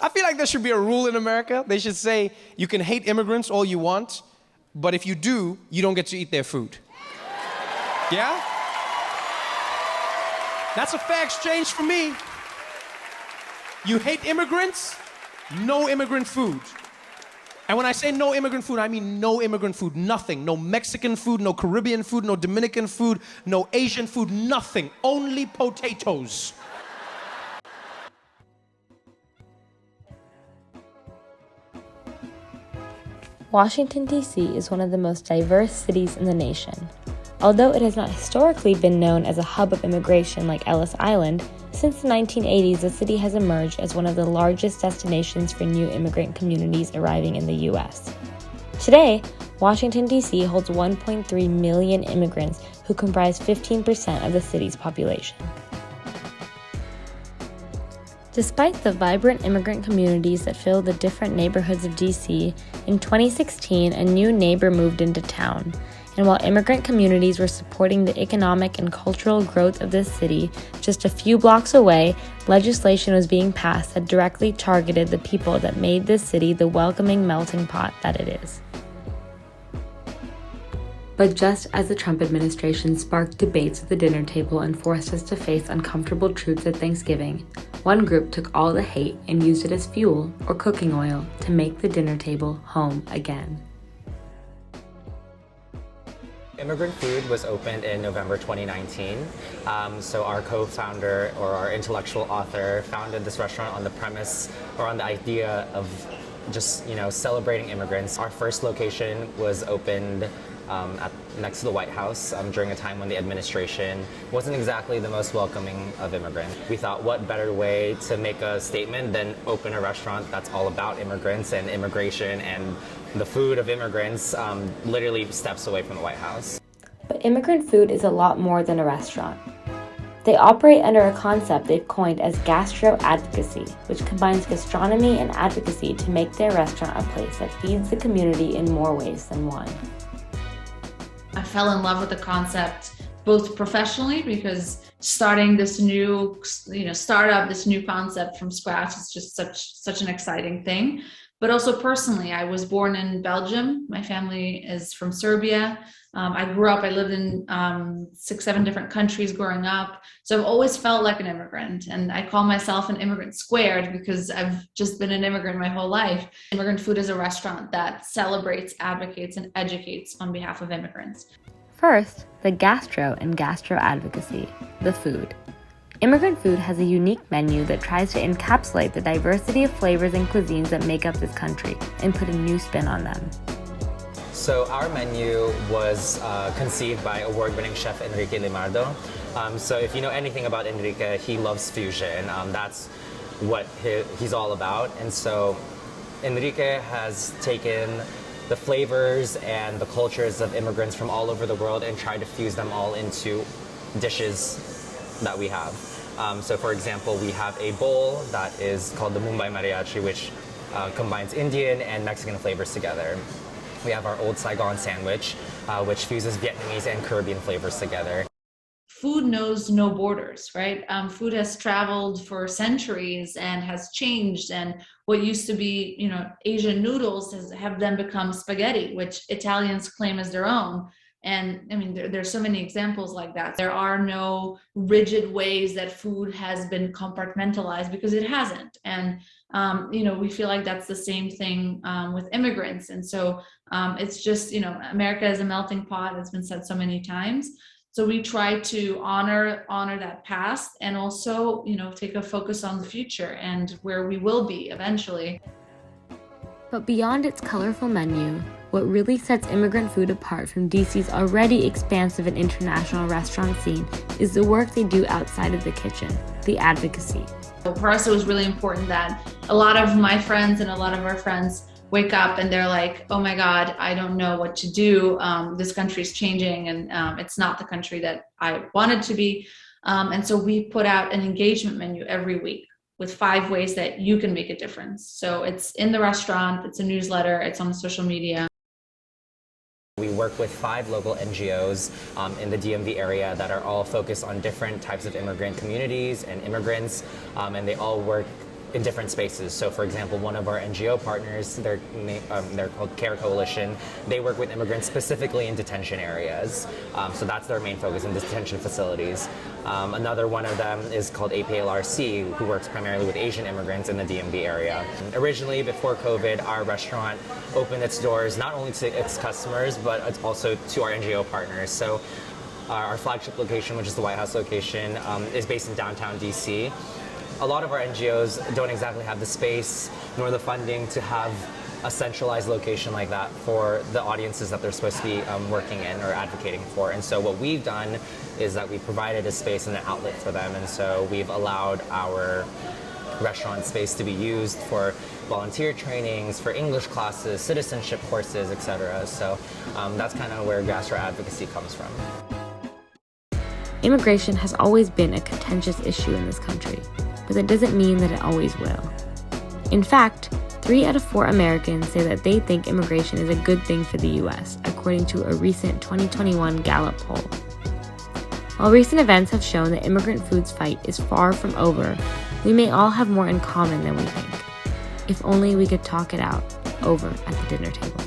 I feel like there should be a rule in America. They should say you can hate immigrants all you want, but if you do, you don't get to eat their food. Yeah? That's a fair exchange for me. You hate immigrants, no immigrant food. And when I say no immigrant food, I mean no immigrant food, nothing. No Mexican food, no Caribbean food, no Dominican food, no Asian food, nothing. Only potatoes. Washington, D.C. is one of the most diverse cities in the nation. Although it has not historically been known as a hub of immigration like Ellis Island, since the 1980s the city has emerged as one of the largest destinations for new immigrant communities arriving in the U.S. Today, Washington, D.C. holds 1.3 million immigrants who comprise 15% of the city's population. Despite the vibrant immigrant communities that fill the different neighborhoods of D.C., in 2016 a new neighbor moved into town. And while immigrant communities were supporting the economic and cultural growth of this city, just a few blocks away, legislation was being passed that directly targeted the people that made this city the welcoming melting pot that it is. But just as the Trump administration sparked debates at the dinner table and forced us to face uncomfortable truths at Thanksgiving, one group took all the hate and used it as fuel or cooking oil to make the dinner table home again. Immigrant Food was opened in November 2019. So our co-founder or our intellectual author founded this restaurant on the premise or on the idea of just, celebrating immigrants. Our first location was opened next to the White House during a time when the administration wasn't exactly the most welcoming of immigrants. We thought, what better way to make a statement than open a restaurant that's all about immigrants and immigration and the food of immigrants, literally steps away from the White House. But Immigrant Food is a lot more than a restaurant. They operate under a concept they've coined as gastro advocacy, which combines gastronomy and advocacy to make their restaurant a place that feeds the community in more ways than one. I fell in love with the concept both professionally because starting this new, startup, this new concept from scratch is just such an exciting thing. But also personally, I was born in Belgium. My family is from Serbia. I lived in 6-7 different countries growing up. So I've always felt like an immigrant. And I call myself an immigrant squared because I've just been an immigrant my whole life. Immigrant Food is a restaurant that celebrates, advocates, and educates on behalf of immigrants. First, the gastro and gastro advocacy, the food. Immigrant Food has a unique menu that tries to encapsulate the diversity of flavors and cuisines that make up this country and put a new spin on them. So our menu was conceived by award-winning chef Enrique Limardo. So if you know anything about Enrique, he loves fusion. That's what he's all about. And so Enrique has taken the flavors and the cultures of immigrants from all over the world and tried to fuse them all into dishes that we have. So for example, we have a bowl that is called the Mumbai Mariachi, which combines Indian and Mexican flavors together. We have our Old Saigon sandwich, which fuses Vietnamese and Caribbean flavors together. Food knows no borders, right? Food has traveled for centuries and has changed. And what used to be, Asian noodles have then become spaghetti, which Italians claim as their own. And I mean, there's so many examples like that. There are no rigid ways that food has been compartmentalized because it hasn't. And, we feel like that's the same thing with immigrants. And so it's just, America is a melting pot. It's been said so many times. So we try to honor that past and also, take a focus on the future and where we will be eventually. But beyond its colorful menu, what really sets Immigrant Food apart from DC's already expansive and international restaurant scene is the work they do outside of the kitchen, the advocacy. For us, it was really important that a lot of my friends and a lot of our friends wake up and they're like, oh my God, I don't know what to do. This country's changing and it's not the country that I wanted to be. And so we put out an engagement menu every week with 5 ways that you can make a difference. So it's in the restaurant, it's a newsletter, it's on social media. We work with 5 local NGOs in the DMV area that are all focused on different types of immigrant communities and immigrants, and they all work in different spaces. So for example, one of our NGO partners, they're called Care Coalition, they work with immigrants specifically in detention areas. So that's their main focus, in detention facilities. Another one of them is called APLRC, who works primarily with Asian immigrants in the DMV area. Originally, before COVID, our restaurant opened its doors not only to its customers, but also to our NGO partners. So our flagship location, which is the White House location, is based in downtown DC. A lot of our NGOs don't exactly have the space nor the funding to have a centralized location like that for the audiences that they're supposed to be working in or advocating for. And so what we've done is that we provided a space and an outlet for them. And so we've allowed our restaurant space to be used for volunteer trainings, for English classes, citizenship courses, etc. So that's kind of where grassroots advocacy comes from. Immigration has always been a contentious issue in this country, but that doesn't mean that it always will. In fact, 3 out of 4 Americans say that they think immigration is a good thing for the U.S., according to a recent 2021 Gallup poll. While recent events have shown that immigrant food's fight is far from over, we may all have more in common than we think. If only we could talk it out over at the dinner table.